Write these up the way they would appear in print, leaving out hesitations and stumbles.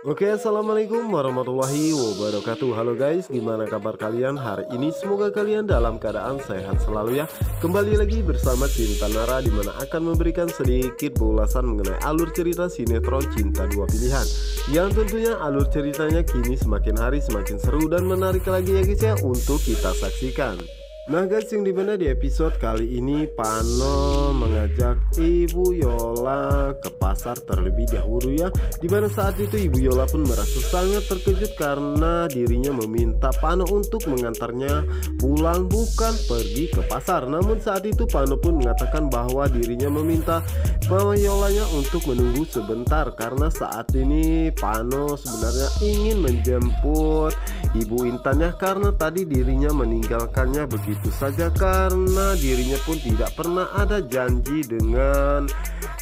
Oke, assalamualaikum warahmatullahi wabarakatuh. Halo guys, gimana kabar kalian hari ini? Semoga kalian dalam keadaan sehat selalu ya. Kembali lagi bersama Cinta Nara, dimana akan memberikan sedikit ulasan mengenai alur cerita sinetron Cinta Dua Pilihan, yang tentunya alur ceritanya kini semakin hari semakin seru dan menarik lagi ya guys ya, untuk kita saksikan. Nah guys, yang dimana di episode kali ini Pano mengajak Ibu Yola ke pasar terlebih dahulu ya, dimana saat itu Ibu Yola pun merasa sangat terkejut karena dirinya meminta Pano untuk mengantarnya pulang, bukan pergi ke pasar. Namun saat itu Pano pun mengatakan bahwa dirinya meminta Mama Yolanya untuk menunggu sebentar, karena saat ini Pano sebenarnya ingin menjemput Ibu Intannya, karena tadi dirinya meninggalkannya begitu saja karena dirinya pun tidak pernah ada janji dengan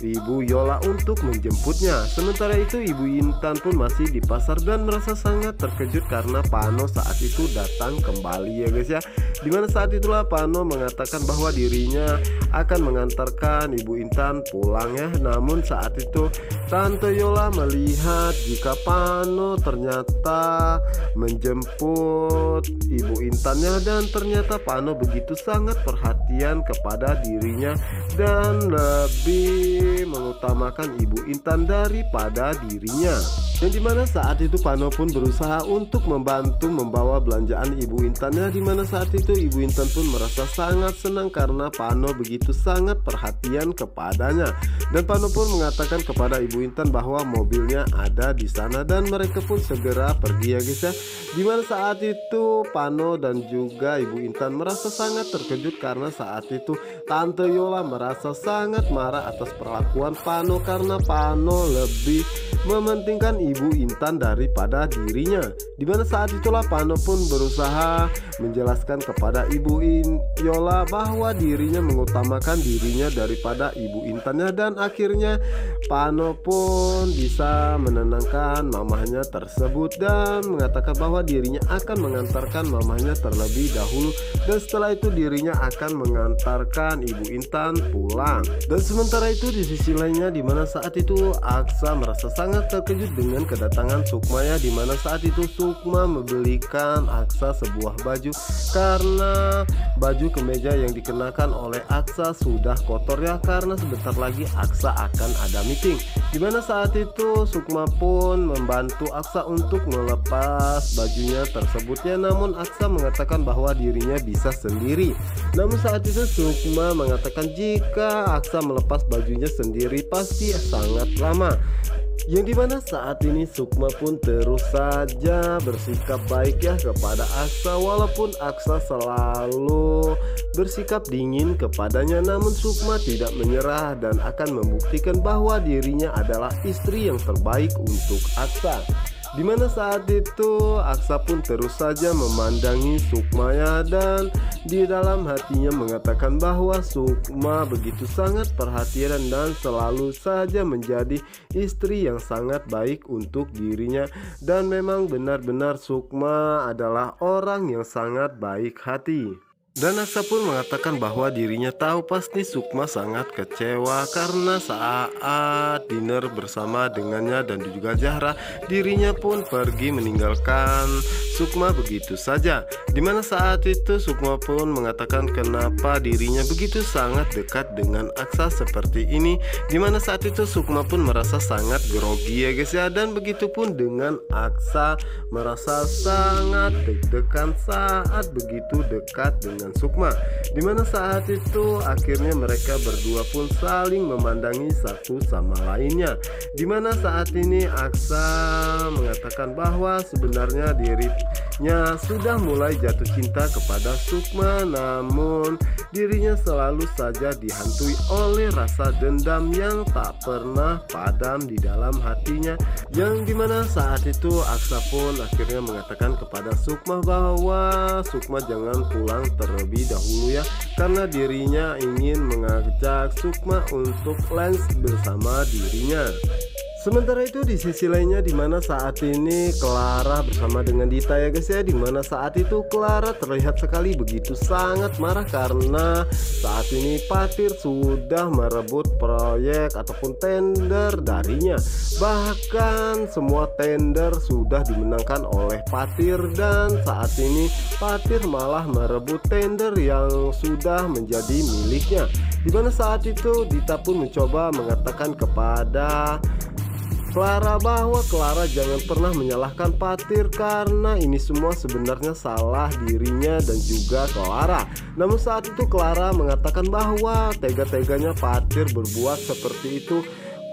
Ibu Yola untuk menjemputnya. Sementara itu Ibu Intan pun masih di pasar dan merasa sangat terkejut karena Pano saat itu datang kembali ya guys ya, dimana saat itulah Pano mengatakan bahwa dirinya akan mengantarkan Ibu Intan pulang ya. Namun saat itu Tante Yola melihat jika Pano ternyata menjemput Ibu Intannya, dan ternyata Pano begitu sangat perhatian kepada dirinya dan lebih mengutamakan Ibu Intan daripada dirinya. Dan dimana saat itu Pano pun berusaha untuk membantu membawa belanjaan Ibu Intannya, dimana saat itu Ibu Intan pun merasa sangat senang karena Pano begitu sangat perhatian kepadanya. Dan Pano pun mengatakan kepada Ibu Intan bahwa mobilnya ada di sana dan mereka pun segera pergi ya guys ya. Dimana saat itu Pano dan juga Ibu Intan merasa sangat terkejut karena saat itu Tante Yola merasa sangat marah atas perlakuan Pano karena Pano lebih mementingkan Ibu Intan daripada dirinya. Dimana saat itulah Pano pun berusaha menjelaskan kepada Ibu Yola bahwa dirinya mengutamakan dirinya daripada Ibu Intannya, dan akhirnya Pano pun bisa menenangkan mamahnya tersebut dan mengatakan bahwa dirinya akan mengantarkan mamahnya terlebih dahulu, dan setelah itu dirinya akan mengantarkan Ibu Intan pulang. Dan sementara itu di sisi lainnya, dimana saat itu Aksa merasa sangat terkejut dengan kedatangan Sukma ya, dimana saat itu Sukma membelikan Aksa sebuah baju karena baju kemeja yang dikenakan oleh Aksa sudah kotor ya, karena sebentar lagi Aksa akan ada meeting. Dimana saat itu Sukma pun membantu Aksa untuk melepas bajunya tersebutnya, namun Aksa mengatakan bahwa dirinya bisa sendiri. Namun saat itu Sukma mengatakan jika Aksa melepas bajunya sendiri pasti sangat lama. Yang dimana saat ini Sukma pun terus saja bersikap baik ya kepada Aksa, walaupun Aksa selalu bersikap dingin kepadanya, namun Sukma tidak menyerah dan akan membuktikan bahwa dirinya adalah istri yang terbaik untuk Aksa. Dimana saat itu Aksa pun terus saja memandangi Sukma ya, dan di dalam hatinya mengatakan bahwa Sukma begitu sangat perhatian dan selalu saja menjadi istri yang sangat baik untuk dirinya. Dan memang benar-benar Sukma adalah orang yang sangat baik hati. Dan Aksa pun mengatakan bahwa dirinya tahu pasti Sukma sangat kecewa karena saat dinner bersama dengannya dan juga Zahra, dirinya pun pergi meninggalkan Sukma begitu saja. Dimana saat itu Sukma pun mengatakan kenapa dirinya begitu sangat dekat dengan Aksa seperti ini. Dimana saat itu Sukma pun merasa sangat grogi ya guys ya, dan begitu pun dengan Aksa merasa sangat deg-degan saat begitu dekat dengan Sukma. Dimana saat itu akhirnya mereka berdua pun saling memandangi satu sama lainnya. Dimana saat ini Aksa mengatakan bahwa sebenarnya dirinya sudah mulai jatuh cinta kepada Sukma, namun dirinya selalu saja dihantui oleh rasa dendam yang tak pernah padam di dalam hatinya. Yang dimana saat itu Aksa pun akhirnya mengatakan kepada Sukma bahwa Sukma jangan pulang terlebih dahulu ya, karena dirinya ingin mengajak Sukma untuk lens bersama dirinya. Sementara itu di sisi lainnya dimana saat ini Clara bersama dengan Dita ya guys ya, dimana saat itu Clara terlihat sekali begitu sangat marah karena saat ini Fatir sudah merebut proyek ataupun tender darinya. Bahkan semua tender sudah dimenangkan oleh Fatir dan saat ini Fatir malah merebut tender yang sudah menjadi miliknya. Dimana saat itu Dita pun mencoba mengatakan kepada Clara bahwa Clara jangan pernah menyalahkan Fatir karena ini semua sebenarnya salah dirinya dan juga Clara. Namun saat itu Clara mengatakan bahwa tega-teganya Fatir berbuat seperti itu.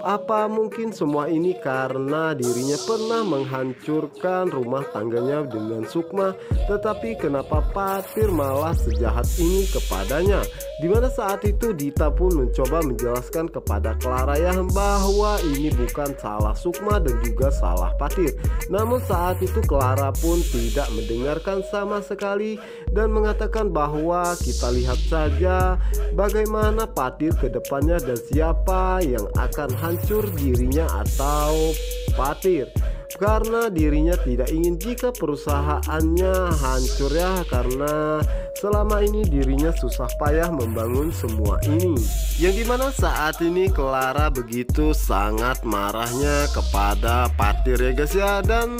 Apa mungkin semua ini karena dirinya pernah menghancurkan rumah tangganya dengan Sukma, tetapi kenapa Fatir malah sejahat ini kepadanya? Dimana saat itu Dita pun mencoba menjelaskan kepada Clara ya bahwa ini bukan salah Sukma dan juga salah Fatir. Namun saat itu Clara pun tidak mendengarkan sama sekali dan mengatakan bahwa kita lihat saja bagaimana Fatir ke depannya dan siapa yang akan hancur dirinya atau Fatir. Karena dirinya tidak ingin jika perusahaannya hancur ya, karena selama ini dirinya susah payah membangun semua ini. Yang dimana saat ini Clara begitu sangat marahnya kepada Fatir ya guys ya, dan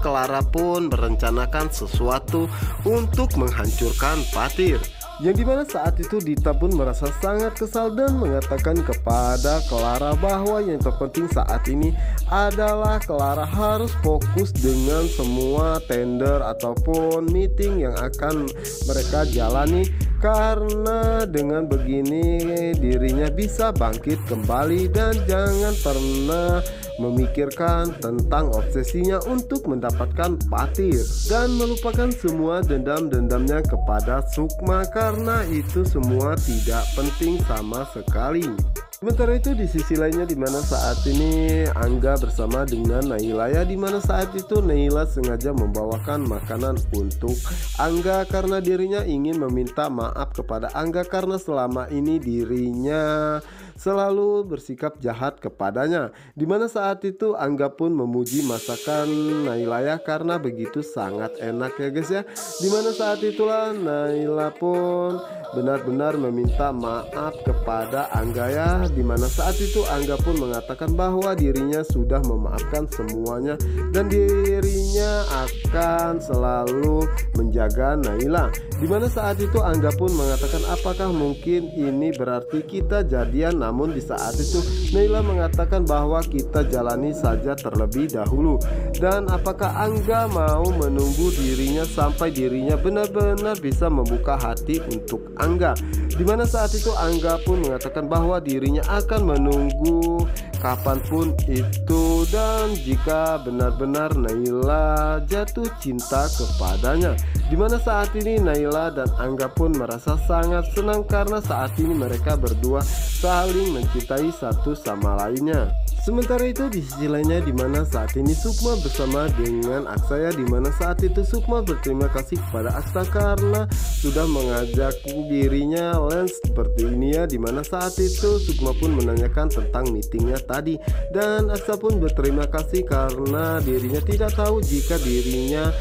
Clara pun merencanakan sesuatu untuk menghancurkan Fatir. Yang dimana saat itu Dita pun merasa sangat kesal dan mengatakan kepada Clara bahwa yang terpenting saat ini adalah Clara harus fokus dengan semua tender ataupun meeting yang akan mereka jalani, karena dengan begini dirinya bisa bangkit kembali dan jangan pernah memikirkan tentang obsesinya untuk mendapatkan Fatir dan melupakan semua dendam-dendamnya kepada Sukma karena itu semua tidak penting sama sekali. Sementara itu di sisi lainnya dimana saat ini Angga bersama dengan Naila ya, dimana saat itu Naila sengaja membawakan makanan untuk Angga karena dirinya ingin meminta maaf kepada Angga karena selama ini dirinya selalu bersikap jahat kepadanya. Dimana saat itu Angga pun memuji masakan Naila ya karena begitu sangat enak ya guys ya. Dimana saat itulah Naila pun benar-benar meminta maaf kepada Angga ya, dimana saat itu Angga pun mengatakan bahwa dirinya sudah memaafkan semuanya dan dirinya akan selalu menjaga Naila. Dimana saat itu Angga pun mengatakan apakah mungkin ini berarti kita jadian, namun di saat itu Naila mengatakan bahwa kita jalani saja terlebih dahulu. Dan apakah Angga mau menunggu dirinya sampai dirinya benar-benar bisa membuka hati untuk Angga? Dimana saat itu Angga pun mengatakan bahwa dirinya akan menunggu kapanpun itu dan jika benar-benar Naila jatuh cinta kepadanya. Dimana saat ini Naila dan Angga pun merasa sangat senang karena saat ini mereka berdua saling mencintai satu sama lainnya. Sementara itu di sisi lainnya dimana saat ini Sukma bersama dengan Aksa ya, dimana saat itu Sukma berterima kasih kepada Aksa karena sudah mengajak dirinya lens seperti ini ya, dimana saat itu Sukma pun menanyakan tentang meetingnya tadi dan Aksa pun berterima kasih karena dirinya tidak tahu jika dirinya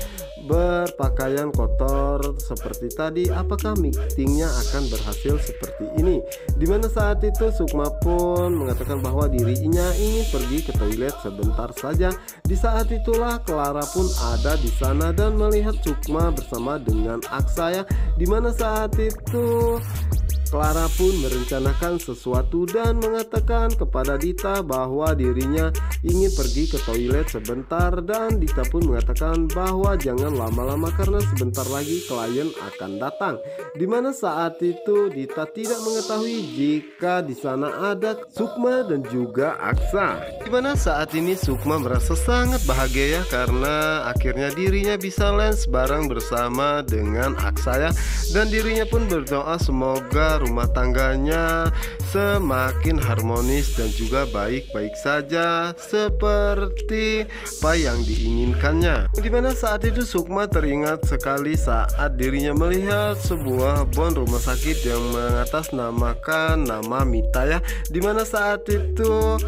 berpakaian kotor seperti tadi apakah meetingnya akan berhasil seperti ini. Dimana saat itu Sukma pun mengatakan bahwa dirinya ingin pergi ke toilet sebentar saja. Di saat itulah Clara pun ada di sana dan melihat Sukma bersama dengan Aksa ya, dimana saat itu Clara pun merencanakan sesuatu dan mengatakan kepada Dita bahwa dirinya ingin pergi ke toilet sebentar dan Dita pun mengatakan bahwa jangan lama-lama karena sebentar lagi klien akan datang. Dimana saat itu Dita tidak mengetahui jika di sana ada Sukma dan juga Aksa. Dimana saat ini Sukma merasa sangat bahagia ya karena akhirnya dirinya bisa lens bareng bersama dengan Aksa ya, dan dirinya pun berdoa semoga rumah tangganya semakin harmonis dan juga baik-baik saja seperti apa yang diinginkannya. Dimana saat itu Sukma teringat sekali saat dirinya melihat sebuah bon rumah sakit yang mengatasnamakan nama Mita ya, dimana saat itu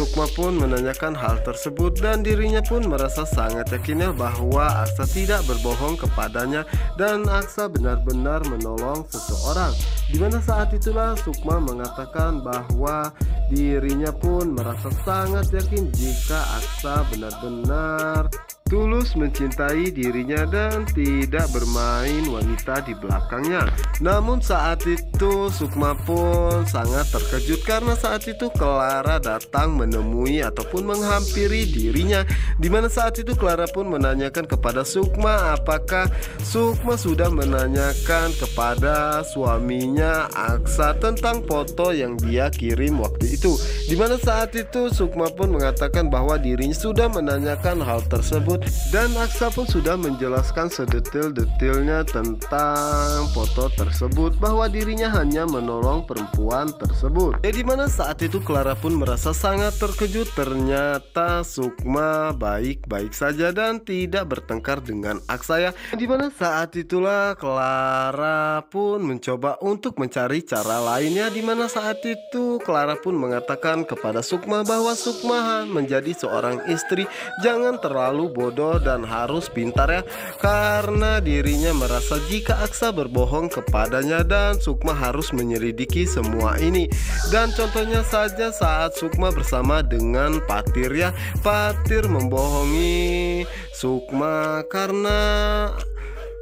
Sukma pun menanyakan hal tersebut dan dirinya pun merasa sangat yakinnya bahwa Aksa tidak berbohong kepadanya dan Aksa benar-benar menolong seseorang. Dimana saat itulah Sukma mengatakan bahwa dirinya pun merasa sangat yakin jika Aksa benar-benar tulus mencintai dirinya dan tidak bermain wanita di belakangnya. Namun saat itu Sukma pun sangat terkejut karena saat itu Clara datang menemui ataupun menghampiri dirinya. Dimana saat itu Clara pun menanyakan kepada Sukma apakah Sukma sudah menanyakan kepada suaminya Aksa tentang foto yang dia kirim waktu itu. Dimana saat itu Sukma pun mengatakan bahwa dirinya sudah menanyakan hal tersebut dan Aksa pun sudah menjelaskan sedetail-detailnya tentang foto tersebut, bahwa dirinya hanya menolong perempuan tersebut. Dimana saat itu Clara pun merasa sangat terkejut, ternyata Sukma baik-baik saja dan tidak bertengkar dengan Aksa ya. Dimana saat itulah Clara pun mencoba untuk mencari cara lainnya. Dimana saat itu Clara pun mengatakan kepada Sukma bahwa Sukma menjadi seorang istri jangan terlalu bodoh dan harus pintar ya, karena dirinya merasa jika Aksa berbohong kepadanya dan Sukma harus menyelidiki semua ini. Dan contohnya saja saat Sukma bersama dengan Patir ya, Patir membohongi Sukma karena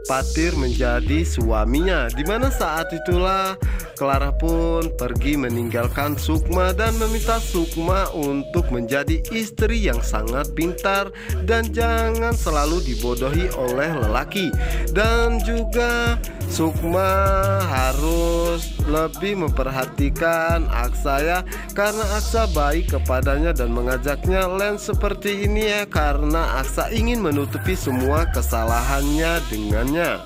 Patir menjadi suaminya. Dimana saat itulah Clara pun pergi meninggalkan Sukma dan meminta Sukma untuk menjadi istri yang sangat pintar dan jangan selalu dibodohi oleh lelaki. Dan juga Sukma harus lebih memperhatikan Aksa ya, karena Aksa baik kepadanya dan mengajaknya lens seperti ini ya, karena Aksa ingin menutupi semua kesalahannya dengannya.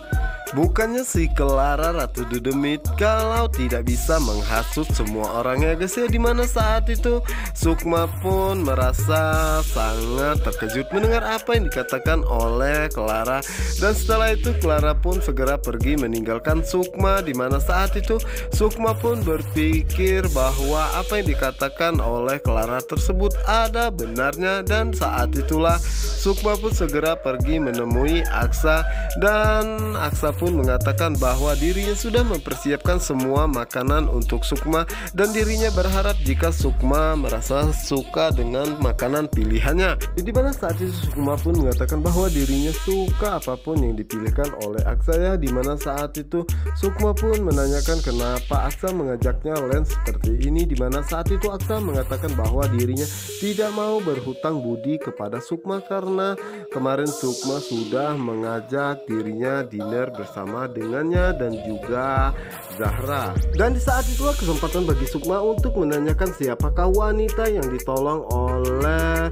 Bukannya si Clara Ratu Dudemit kalau tidak bisa menghasut semua orangnya guys ya. Dimana saat itu Sukma pun merasa sangat terkejut mendengar apa yang dikatakan oleh Clara. Dan setelah itu Clara pun segera pergi meninggalkan Sukma. Dimana saat itu Sukma pun berpikir bahwa apa yang dikatakan oleh Clara tersebut ada benarnya. Dan saat itulah Sukma pun segera pergi menemui Aksa dan Aksa pun mengatakan bahwa dirinya sudah mempersiapkan semua makanan untuk Sukma dan dirinya berharap jika Sukma merasa suka dengan makanan pilihannya. Di mana saat itu Sukma pun mengatakan bahwa dirinya suka apapun yang dipilihkan oleh Aksa ya. Dimana saat itu Sukma pun menanyakan kenapa Aksa mengajaknya lens seperti ini. Dimana saat itu Aksa mengatakan bahwa dirinya tidak mau berhutang budi kepada Sukma karena kemarin Sukma sudah mengajak dirinya dinner bersama dengannya dan juga Zahra. Dan di saat itulah kesempatan bagi Sukma untuk menanyakan siapakah wanita yang ditolong oleh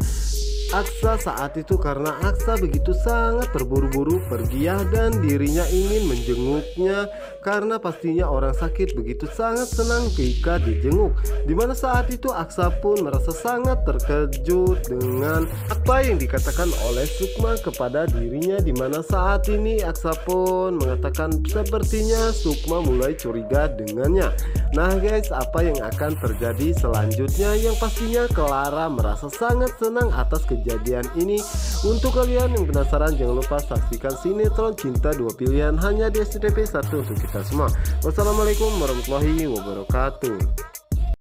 Aksa saat itu, karena Aksa begitu sangat terburu-buru pergi ya, dan dirinya ingin menjenguknya karena pastinya orang sakit begitu sangat senang jika dijenguk. Dimana saat itu Aksa pun merasa sangat terkejut dengan apa yang dikatakan oleh Sukma kepada dirinya. Dimana saat ini Aksa pun mengatakan sepertinya Sukma mulai curiga dengannya. Nah guys, apa yang akan terjadi selanjutnya? Yang pastinya Clara merasa sangat senang atas kejadian ini. Untuk kalian yang penasaran, jangan lupa saksikan sinetron Cinta Dua Pilihan hanya di SCTV 1 untuk kita semua. Wassalamualaikum warahmatullahi wabarakatuh.